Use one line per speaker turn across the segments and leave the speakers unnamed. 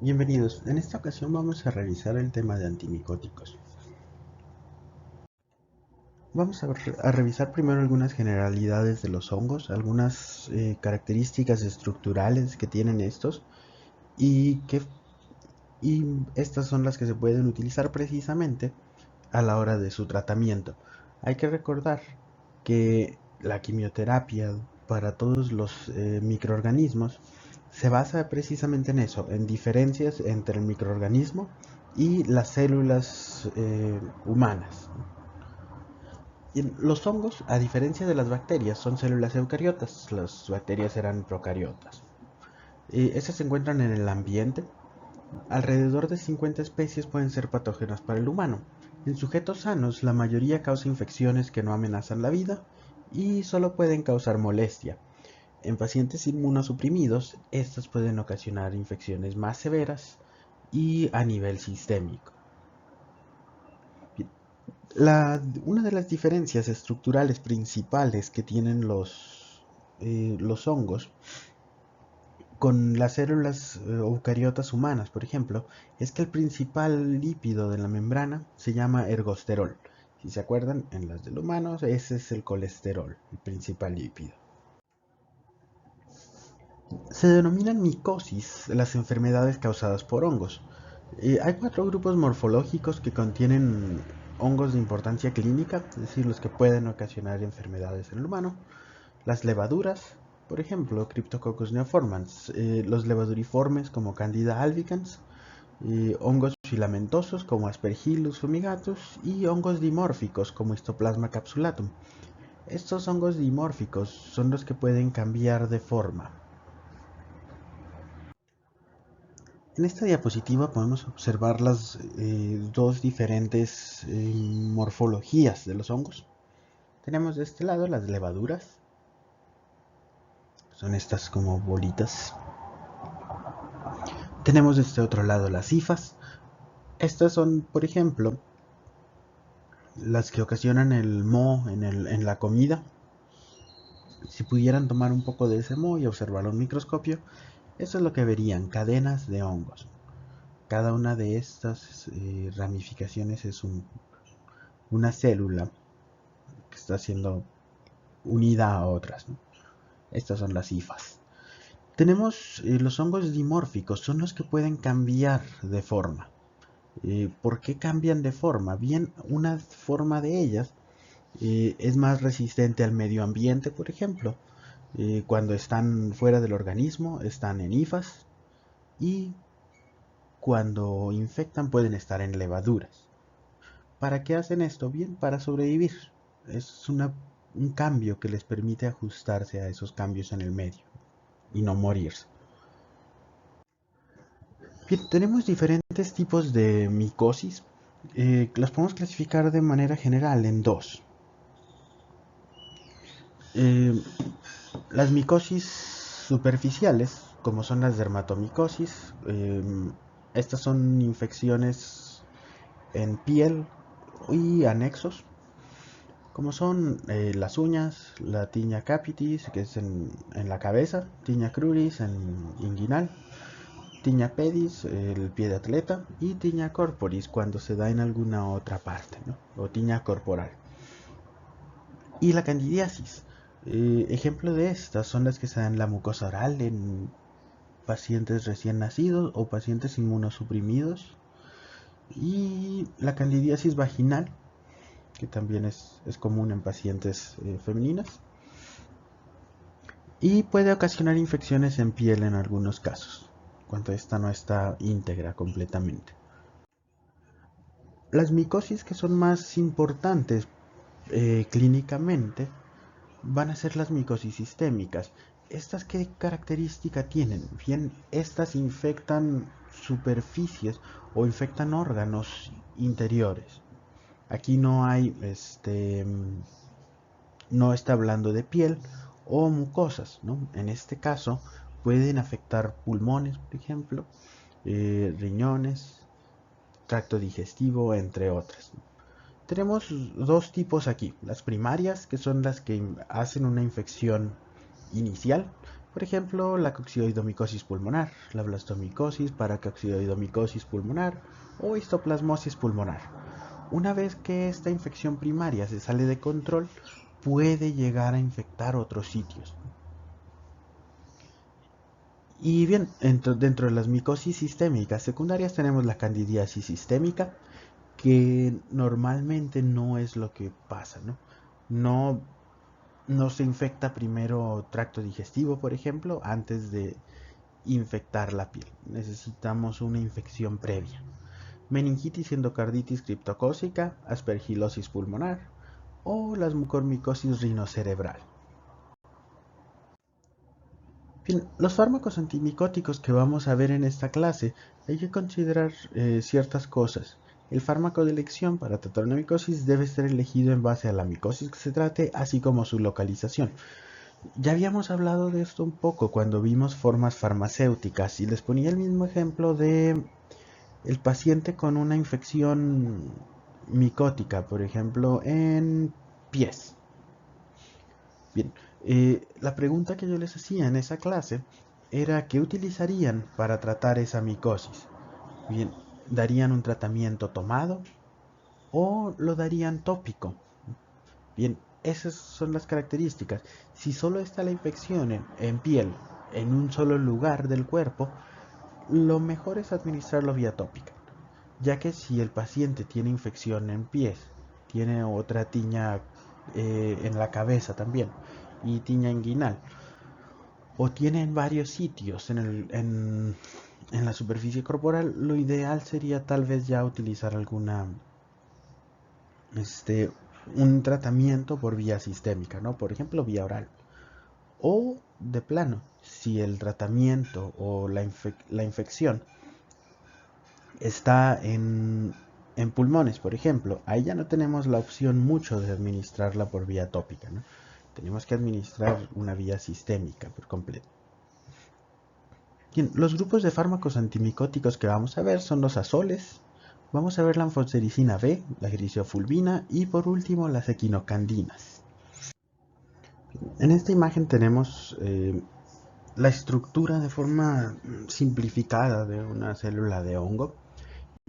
Bienvenidos. En esta ocasión vamos a revisar el tema de antimicóticos. Vamos a revisar primero algunas generalidades de los hongos, algunas características estructurales que tienen estos y, y estas son las que se pueden utilizar precisamente a la hora de su tratamiento. Hay que recordar que la quimioterapia para todos los microorganismos se basa precisamente en eso, en diferencias entre el microorganismo y las células humanas. Y los hongos, a diferencia de las bacterias, son células eucariotas. Las bacterias eran procariotas. Estas se encuentran en el ambiente. Alrededor de 50 especies pueden ser patógenas para el humano. En sujetos sanos, la mayoría causa infecciones que no amenazan la vida y solo pueden causar molestia. En pacientes inmunosuprimidos, estas pueden ocasionar infecciones más severas y a nivel sistémico. Una de las diferencias estructurales principales que tienen los hongos con las células eucariotas humanas, por ejemplo, es que el principal lípido de la membrana se llama ergosterol. Si se acuerdan, en las del humano, ese es el colesterol, el principal lípido. Se denominan micosis las enfermedades causadas por hongos. Hay cuatro grupos morfológicos que contienen hongos de importancia clínica, es decir, los que pueden ocasionar enfermedades en el humano. Las levaduras, por ejemplo, Cryptococcus neoformans, los levaduriformes como Candida albicans, hongos filamentosos como Aspergillus fumigatus y hongos dimórficos como Histoplasma capsulatum. Estos hongos dimórficos son los que pueden cambiar de forma. En esta diapositiva podemos observar las dos diferentes morfologías de los hongos. Tenemos de este lado las levaduras, son estas como bolitas. Tenemos de este otro lado las hifas. Estas son, por ejemplo, las que ocasionan el moho en la comida. Si pudieran tomar un poco de ese moho y observarlo en un microscopio, eso es lo que verían, cadenas de hongos. Cada una de estas ramificaciones es una célula que está siendo unida a otras, ¿no? Estas son las hifas. Tenemos los hongos dimórficos, son los que pueden cambiar de forma. ¿Por qué cambian de forma? Bien, una forma de ellas es más resistente al medio ambiente, por ejemplo. Cuando están fuera del organismo, están en hifas y cuando infectan pueden estar en levaduras. ¿Para qué hacen esto? Bien, para sobrevivir. Es un cambio que les permite ajustarse a esos cambios en el medio y no morirse. Bien, tenemos diferentes tipos de micosis. Las podemos clasificar de manera general en dos. Eh, las micosis superficiales, como son las dermatomicosis, estas son infecciones en piel y anexos, como son las uñas, la tiña capitis, que es en la cabeza, tiña cruris en inguinal, tiña pedis, el pie de atleta, y tiña corporis cuando se da en alguna otra parte, ¿no? O tiña corporal. Y la candidiasis. Ejemplo de estas son las que se dan en la mucosa oral en pacientes recién nacidos o pacientes inmunosuprimidos. Y la candidiasis vaginal, que también es común en pacientes femeninas. Y puede ocasionar infecciones en piel en algunos casos, cuando esta no está íntegra completamente. Las micosis que son más importantes clínicamente van a ser las micosis sistémicas. ¿Estas qué característica tienen? Bien, estas infectan superficies o infectan órganos interiores. Aquí no hay, no está hablando de piel o mucosas, ¿no? En este caso pueden afectar pulmones, por ejemplo, riñones, tracto digestivo, entre otras. Tenemos dos tipos aquí, las primarias, que son las que hacen una infección inicial, Por ejemplo, la coccidioidomicosis pulmonar, la blastomicosis, paracoccidioidomicosis pulmonar o histoplasmosis pulmonar. Una vez que esta infección primaria se sale de control, puede llegar a infectar otros sitios. Y bien, dentro de las micosis sistémicas secundarias tenemos la candidiasis sistémica, que normalmente no es lo que pasa, ¿no? No, no se infecta primero tracto digestivo, por ejemplo, antes de infectar la piel. Necesitamos una infección previa. Meningitis, endocarditis criptocócica, aspergilosis pulmonar o las mucormicosis rinocerebral. Bien, los fármacos antimicóticos que vamos a ver en esta clase, hay que considerar ciertas cosas. El fármaco de elección para tratar una micosis debe ser elegido en base a la micosis que se trate, así como su localización. Ya habíamos hablado de esto un poco cuando vimos formas farmacéuticas y les ponía el mismo ejemplo de el paciente con una infección micótica, por ejemplo, en pies. Bien, la pregunta que yo les hacía en esa clase era qué utilizarían para tratar esa micosis. Bien, ¿darían un tratamiento tomado o lo darían tópico? Bien, esas son las características. Si solo está la infección en piel, en un solo lugar del cuerpo, lo mejor es administrarlo vía tópica, ya que si el paciente tiene infección en pies, tiene otra tiña en la cabeza también y tiña inguinal, o tiene en varios sitios en la superficie corporal, lo ideal sería tal vez ya utilizar este, un tratamiento por vía sistémica, ¿no? Por ejemplo, vía oral. O de plano, si el tratamiento o la infección está en pulmones, por ejemplo, ahí ya no tenemos la opción mucho de administrarla por vía tópica, ¿no? Tenemos que administrar una vía sistémica por completo. Bien, los grupos de fármacos antimicóticos que vamos a ver son los azoles, vamos a ver la anfotericina B, la griseofulvina y por último las equinocandinas. En esta imagen tenemos la estructura de forma simplificada de una célula de hongo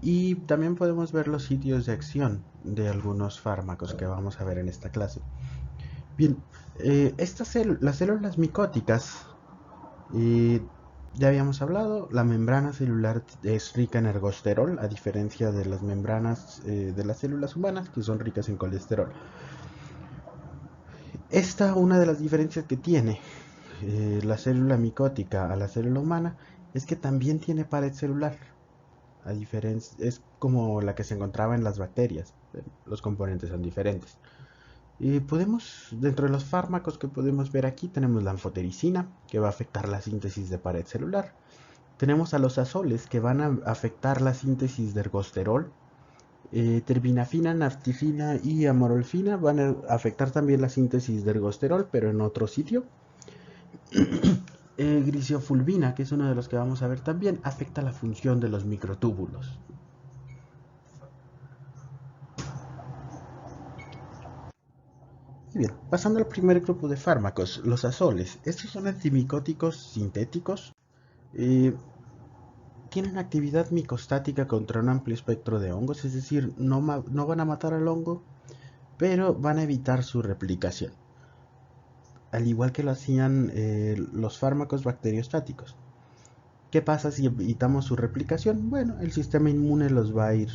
y también podemos ver los sitios de acción de algunos fármacos que vamos a ver en esta clase. Bien, las células micóticas, eh, ya habíamos hablado, la membrana celular es rica en ergosterol, a diferencia de las membranas de las células humanas que son ricas en colesterol. Una de las diferencias que tiene la célula micótica a la célula humana es que también tiene pared celular. A diferencia, es como la que se encontraba en las bacterias. Los componentes son diferentes. Dentro de los fármacos que podemos ver aquí, tenemos la anfotericina, que va a afectar la síntesis de pared celular. Tenemos a los azoles, que van a afectar la síntesis de ergosterol. Terbinafina, naftifina y amorolfina van a afectar también la síntesis de ergosterol, pero en otro sitio. Griseofulvina, que es uno de los que vamos a ver también, afecta la función de los microtúbulos. Bien, pasando al primer grupo de fármacos, los azoles. Estos son antimicóticos sintéticos. Eh, Tienen actividad micostática contra un amplio espectro de hongos, es decir, no van a matar al hongo, pero van a evitar su replicación, al igual que lo hacían los fármacos bacteriostáticos. ¿Qué pasa si evitamos su replicación? Bueno, el sistema inmune los va a ir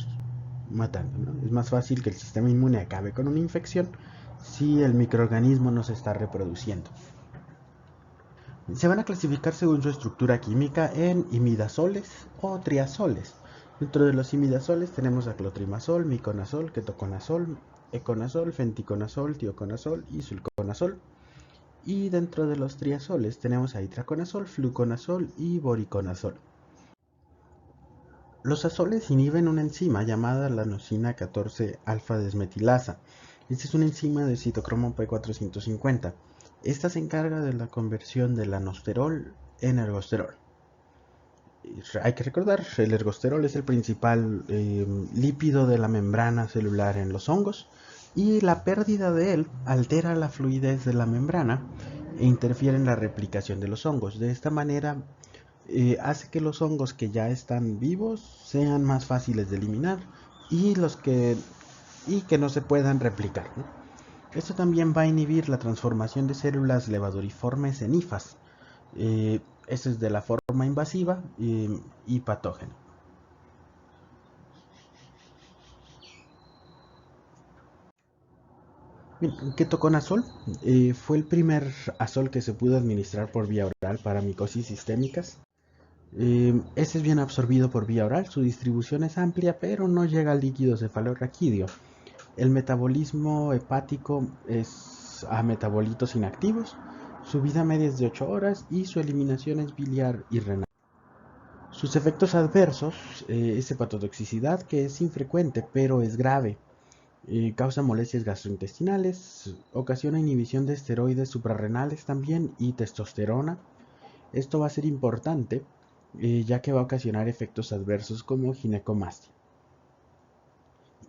matando, ¿no? Es más fácil que el sistema inmune acabe con una infección si el microorganismo no se está reproduciendo. Se van a clasificar según su estructura química en imidazoles o triazoles. Dentro de los imidazoles tenemos aclotrimazol, miconazol, ketoconazol, econazol, fenticonazol, tioconazol y sulconazol. Y dentro de los triazoles tenemos a itraconazol, fluconazol y boriconazol. Los azoles inhiben una enzima llamada lanocina 14-alfa-desmetilasa. Esta es una enzima de citocromo P450. Esta se encarga de la conversión del anosterol en ergosterol. Hay que recordar, el ergosterol es el principal lípido de la membrana celular en los hongos y la pérdida de él altera la fluidez de la membrana e interfiere en la replicación de los hongos. De esta manera hace que los hongos que ya están vivos sean más fáciles de eliminar y que no se puedan replicar, ¿no? Esto también va a inhibir la transformación de células levaduriformes en hifas. Eso es de la forma invasiva y patógena. Bien, ketoconazol fue el primer azol que se pudo administrar por vía oral para micosis sistémicas. Este es bien absorbido por vía oral, su distribución es amplia, pero no llega al líquido cefalorraquídeo. El metabolismo hepático es a metabolitos inactivos, su vida media es de 8 horas y su eliminación es biliar y renal. Sus efectos adversos es hepatotoxicidad, que es infrecuente pero es grave. Causa molestias gastrointestinales, ocasiona inhibición de esteroides suprarrenales también y testosterona. Esto va a ser importante ya que va a ocasionar efectos adversos como ginecomastia.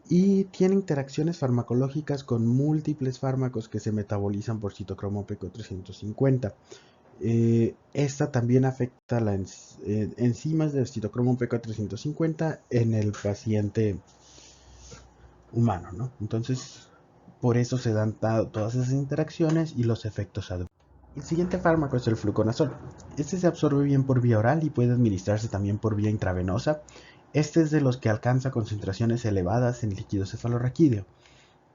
Y tiene interacciones farmacológicas con múltiples fármacos que se metabolizan por citocromo P450. Esta también afecta las enzimas del citocromo P450 en el paciente humano, ¿no? Entonces, por eso se dan todas esas interacciones y los efectos adversos. El siguiente fármaco es el fluconazol. Este se absorbe bien por vía oral y puede administrarse también por vía intravenosa. Este es de los que alcanza concentraciones elevadas en líquido cefalorraquídeo.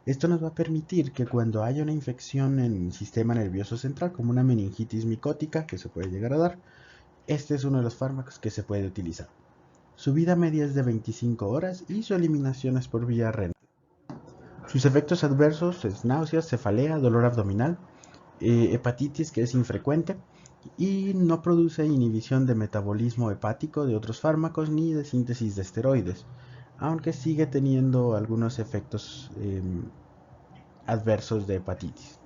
Esto nos va a permitir que cuando haya una infección en el sistema nervioso central, como una meningitis micótica que se puede llegar a dar, este es uno de los fármacos que se puede utilizar. Su vida media es de 25 horas y su eliminación es por vía renal. Sus efectos adversos es náuseas, cefalea, dolor abdominal, hepatitis que es infrecuente y no produce inhibición de metabolismo hepático de otros fármacos ni de síntesis de esteroides, aunque sigue teniendo algunos efectos adversos de hepatitis.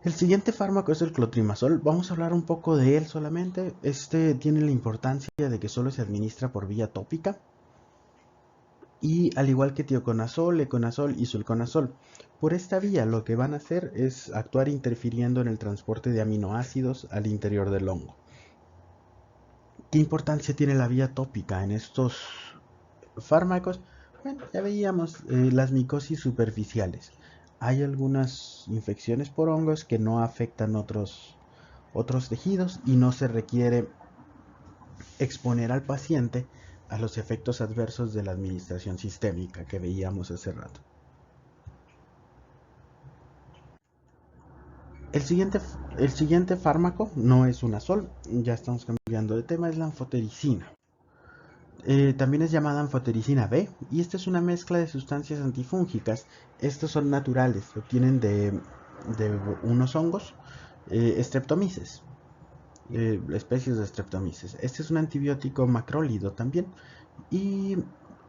El siguiente fármaco es el clotrimazol. Vamos a hablar un poco de él solamente. Este tiene la importancia de que solo se administra por vía tópica. Y al igual que tioconazol, leconazol y sulconazol, por esta vía lo que van a hacer es actuar interfiriendo en el transporte de aminoácidos al interior del hongo. ¿Qué importancia tiene la vía tópica en estos fármacos? Bueno, ya veíamos las micosis superficiales. Hay algunas infecciones por hongos que no afectan otros tejidos y no se requiere exponer al paciente a los efectos adversos de la administración sistémica que veíamos hace rato. El siguiente, el siguiente fármaco no es un azol, ya estamos cambiando de tema, es la anfotericina. También es llamada anfotericina B y esta es una mezcla de sustancias antifúngicas. Estos son naturales, se obtienen de unos hongos, Streptomyces, especies de Streptomyces. Este es un antibiótico macrólido también y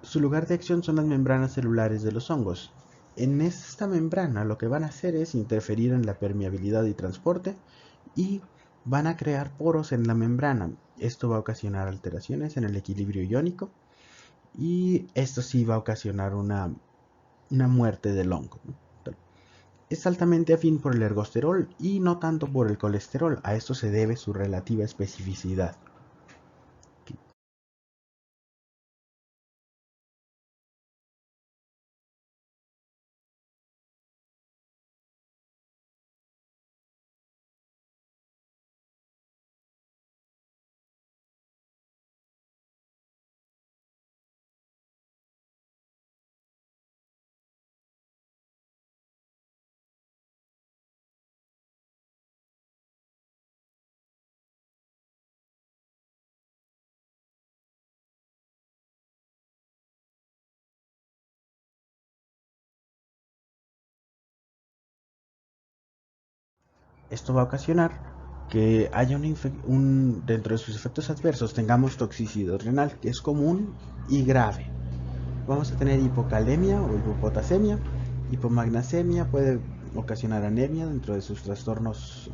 su lugar de acción son las membranas celulares de los hongos. En esta membrana lo que van a hacer es interferir en la permeabilidad y transporte y van a crear poros en la membrana. Esto va a ocasionar alteraciones en el equilibrio iónico y esto sí va a ocasionar una muerte del hongo. Es altamente afín por el ergosterol y no tanto por el colesterol. A esto se debe su relativa especificidad. Esto va a ocasionar que haya dentro de sus efectos adversos tengamos toxicidad renal, que es común y grave. Vamos a tener hipocalemia o hipopotasemia. Hipomagnesemia puede ocasionar anemia dentro de sus trastornos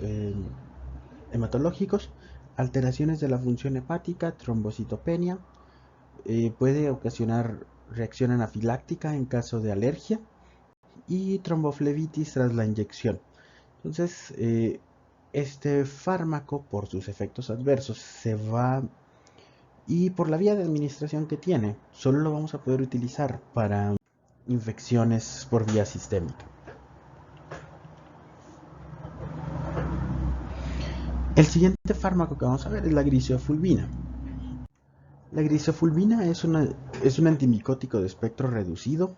hematológicos, alteraciones de la función hepática, trombocitopenia, puede ocasionar reacción anafiláctica en caso de alergia y tromboflebitis tras la inyección. Entonces, este fármaco, por sus efectos adversos, se va, y por la vía de administración que tiene, solo lo vamos a poder utilizar para infecciones por vía sistémica. El siguiente fármaco que vamos a ver es la grisofulvina. La grisofulvina es un antimicótico de espectro reducido.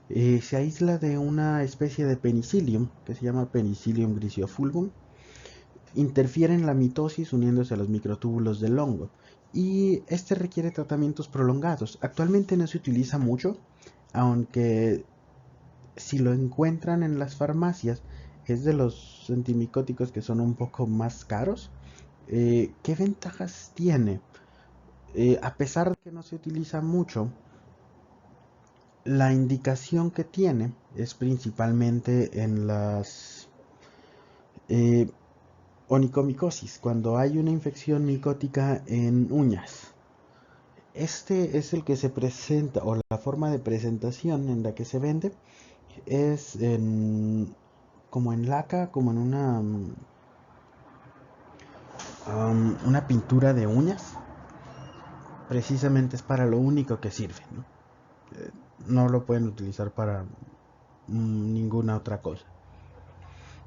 Se aísla de una especie de penicillium que se llama Penicillium griseofulvum. Interfiere en la mitosis uniéndose a los microtúbulos del hongo. Y este requiere tratamientos prolongados. Actualmente no se utiliza mucho, aunque si lo encuentran en las farmacias es de los antimicóticos que son un poco más caros. ¿Qué ventajas tiene? A pesar de que no se utiliza mucho, la indicación que tiene es principalmente en las eh, onicomicosis, cuando hay una infección micótica en uñas. Este es el que se presenta, o la forma de presentación en la que se vende es como en laca, como en una pintura de uñas. Precisamente es para lo único que sirve, ¿no? No lo pueden utilizar para ninguna otra cosa.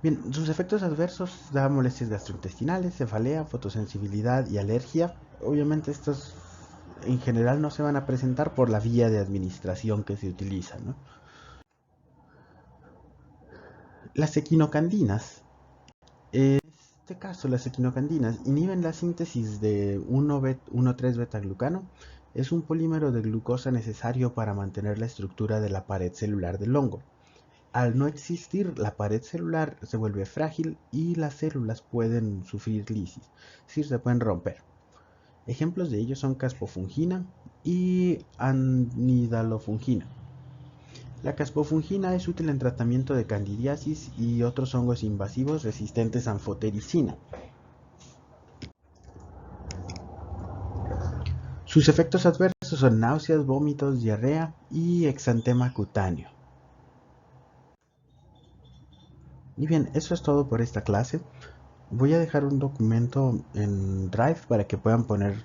Bien, sus efectos adversos da molestias gastrointestinales, cefalea, fotosensibilidad y alergia. Obviamente estos en general no se van a presentar por la vía de administración que se utiliza, ¿no? Las equinocandinas. En este caso, las equinocandinas inhiben la síntesis de 1,3-betaglucano. Es un polímero de glucosa necesario para mantener la estructura de la pared celular del hongo. Al no existir, la pared celular se vuelve frágil y las células pueden sufrir lisis, es decir, se pueden romper. Ejemplos de ello son caspofungina y anidalofungina. La caspofungina es útil en tratamiento de candidiasis y otros hongos invasivos resistentes a anfotericina. Sus efectos adversos son náuseas, vómitos, diarrea y exantema cutáneo. Y bien, eso es todo por esta clase. Voy a dejar un documento en Drive para que puedan poner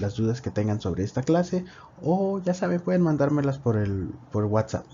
las dudas que tengan sobre esta clase, o ya saben, pueden mandármelas por WhatsApp.